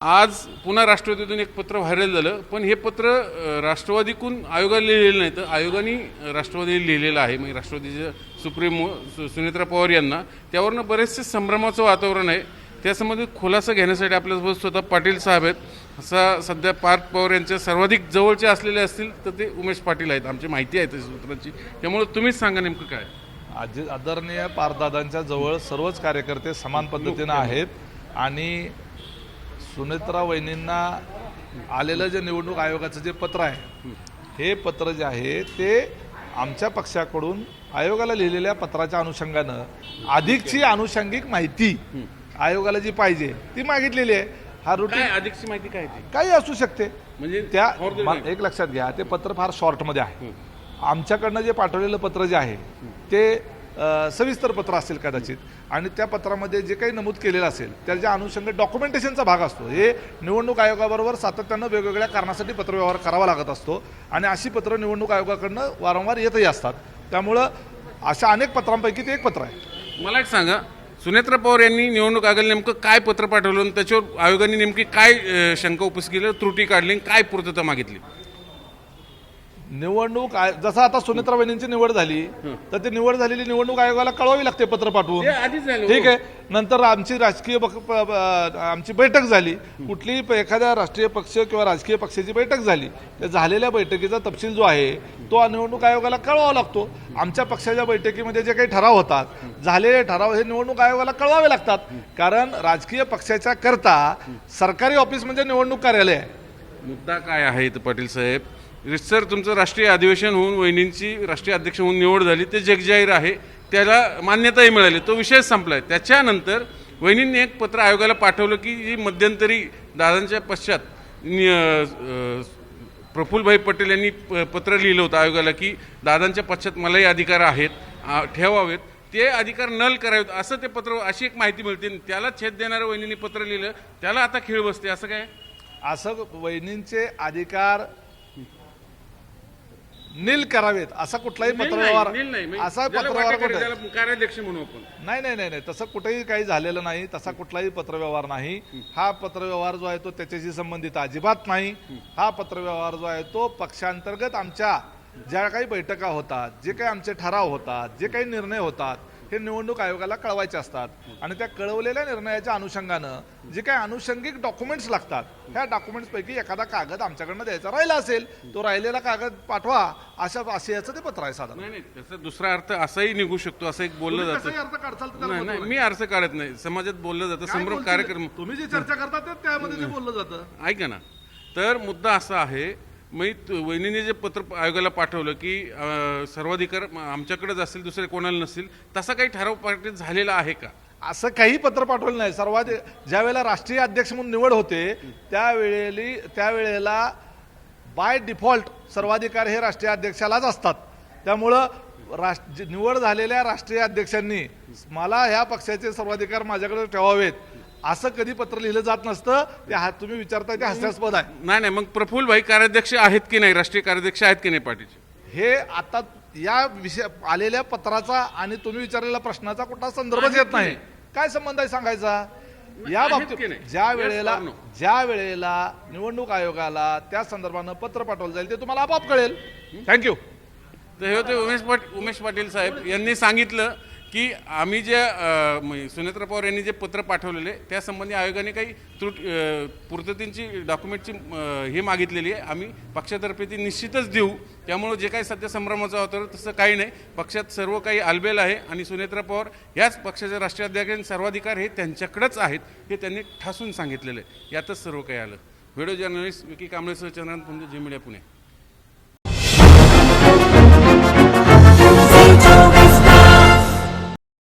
आज पुन्हा राष्ट्रवादीतून एक पत्र व्हायरल झालं, पण हे पत्र राष्ट्रवादीकडून आयोगाला लिहिलेलं नाही, तर आयोगाने राष्ट्रवादीला लिहिलेलं आहे. म्हणजे राष्ट्रवादीचे सुप्रीमो सुनेत्रा पवार यांना त्यावरनं बरेचसे संभ्रमाचं वातावरण आहे. त्यासंबंधी खुलासा घेण्यासाठी आपल्यासोबत स्वतः पाटील साहेब आहेत. असा सध्या पार्थ पवार यांच्या सर्वाधिक जवळचे असलेले असतील तर ते उमेश पाटील आहेत. आमची माहिती आहे त्या सूत्रांची, त्यामुळे तुम्हीच सांगा नेमकं काय. आदरणीय पार्थदादांच्या जवळ सर्वच कार्यकर्ते समान पद्धतीनं आहेत आणि सुनेत्रा वहिनींना आलेलं जे निवडणूक आयोगाचं जे पत्र आहे, हे पत्र जे आहे ते आमच्या पक्षाकडून आयोगाला लिहिलेल्या पत्राच्या अनुषंगानं अधिकची अनुषंगिक माहिती आयोगाला जी पाहिजे ती मागितलेली आहे. हा रुटीन अधिकची माहिती काय ती काही असू शकते. म्हणजे त्या एक लक्षात घ्या, ते पत्र फार शॉर्टमध्ये आहे. आमच्याकडनं जे पाठवलेलं पत्र जे आहे ते सविस्तर पत्र असेल कदाचित, आणि त्या पत्रामध्ये जे काही नमूद केलेलं असेल त्याच्या अनुषंगाने डॉक्युमेंटेशनचा भाग असतो. हे निवडणूक आयोगाबरोबर सातत्यानं वेगवेगळ्या कारणासाठी पत्रव्यवहार करावा लागत असतो आणि अशी पत्र निवडणूक आयोगाकडनं वारंवार येतही असतात. त्यामुळं अशा अनेक पत्रांपैकी ते एक पत्र आहे. मला एक सांगा, सुनेत्रा पवार यांनी निवडणूक आयोगाला नेमकं काय पत्र पाठवलं आणि त्याच्यावर आयोगाने नेमकी काय शंका उपस्थित केली, त्रुटी काढली, काय पूर्तता मागितली? निवडणूक जसं आता सुनेत्रा वहिनींची निवड झाली तर ती निवड झालेली निवडणूक आयोगाला कळवावी लागते पत्र पाठवून. ठीक आहे. नंतर आमची बैठक झाली, कुठलीही एखाद्या राष्ट्रीय पक्ष किंवा राजकीय पक्षाची बैठक झाली, त्या झालेल्या बैठकीचा तपशील जो आहे तो निवडणूक आयोगाला कळवावा लागतो. आमच्या पक्षाच्या बैठकीमध्ये जे काही ठराव होतात, झालेले ठराव हे निवडणूक आयोगाला कळवावे लागतात. कारण राजकीय पक्षाच्या करता सरकारी ऑफिस म्हणजे निवडणूक कार्यालय आहे. मुद्दा काय आहे इथं पाटील साहेब, सर तुमचं राष्ट्रीय अधिवेशन होऊन वहिनींची राष्ट्रीय अध्यक्ष म्हणून निवड झाली, ते जगजाहीर आहे, त्याला मान्यताही मिळाली, तो विषय संपलाय. त्याच्यानंतर वहिनींनी एक पत्र आयोगाला पाठवलं की जी मध्यंतरी दादांच्या पश्चात प्रफुल्लभाई पटेल यांनी पत्र लिहिलं होतं आयोगाला की दादांच्या पश्चात मलाही अधिकार आहेत, ठेवावेत, ते अधिकार नल करावेत, असं ते पत्र, अशी एक माहिती मिळते. त्याला छेद देणारं वहिनींनी पत्र लिहिलं, त्याला आता खीळ बसते. असं काय? असं वहिनींचे अधिकार नील करावेत असा कुठलाही पत्रव्यवहार, असा पत्रव्यवहार कार्याध्यक्ष म्हणून आपण नाही नाही नाही तसं कुठेही काही झालेलं नाही. तसा कुठलाही पत्रव्यवहार नाही. हा पत्रव्यवहार जो आहे तो त्याच्याशी संबंधित अजिबात नाही. हा पत्रव्यवहार जो आहे तो पक्षांतर्गत आमच्या ज्या काही बैठका होतात, जे काही आमचे ठराव होतात, जे काही निर्णय होतात, हे निवडणूक आयोगाला कळवायचे असतात. आणि त्या कळवलेल्या निर्णयाच्या अनुषंगानं जे काही अनुषंगिक डॉक्युमेंट्स लागतात, ह्या डॉक्युमेंट्सपैकी एखादा कागद आमच्याकडनं द्यायचा राहिला असेल, तो राहिलेला कागद पाठवा, अशा याचं ते पत्र आहे साधारण. नाही, त्याचा दुसरा अर्थ असाही निघू शकतो, असं एक बोललं जातं. अर्थ काढचाल नाही, मी अर्थ काढत नाही. समाजात बोललं जातं, संभ्रम कार्यक्रम तुम्ही जे चर्चा करता त्यामध्ये जे बोललं जातं. ऐका ना, तर मुद्दा असा आहे, वहिनीने जे पत्र आयोगाला पाठवलं की सर्वाधिकार आमच्याकडेच असतील, दुसरे कोणाला नसतील, तसा काही ठराव पारित झालेला आहे का? असं काही पत्र पाठवलं नाही. ज्या वेळेला राष्ट्रीय अध्यक्ष म्हणून निवड होते त्यावेळेला बाय डिफॉल्ट सर्वाधिकार हे राष्ट्रीय अध्यक्षालाच असतात. त्यामुळं निवड झालेल्या राष्ट्रीय अध्यक्षांनी मला ह्या पक्षाचे सर्वाधिकार माझ्याकडे ठेवावेत असं कधी पत्र लिहिलं जात नसतं. ते तुम्ही विचारताय ते हास्यास्पद आहे. नाही, मग प्रफुल्लभाई कार्याध्यक्ष आहेत की नाही, राष्ट्रीय कार्याध्यक्ष आहेत की नाही पार्टीचे? हे आता या विषय आलेल्या पत्राचा आणि तुम्ही विचारलेल्या प्रश्नाचा कुठला संदर्भच येत नाही. काय संबंध आहे सांगायचा? या बाबतीत ज्या वेळेला निवडणूक आयोगाला त्या संदर्भानं पत्र पाठवलं जाईल ते तुम्हाला आपोआप कळेल. थँक्यू. तर हे होते उमेश पाटील साहेब यांनी सांगितलं की आम्ही जे सुनेत्रा पवार यांनी जे पत्र पाठवलेले त्यासंबंधी आयोगाने काही पूर्ततेची डॉक्युमेंटची हे मागितलेली आहे. आम्ही पक्षातर्फे ती निश्चितच देऊ. त्यामुळे जे काही सध्या संभ्रमाचं होतं तसं काही नाही. पक्षात सर्व काही आलबेल आहे आणि सुनेत्रा पवार याच पक्षाचे राष्ट्रीय अध्यक्ष, सर्वाधिकार हे त्यांच्याकडेच आहेत हे त्यांनी ठासून सांगितलेलं आहे. यातच सर्व काही आलं. व्हिडिओ जर्नलिस्ट विकी कांबळेसह चंद्रकांत पुंजे, झी मीडिया, पुणे.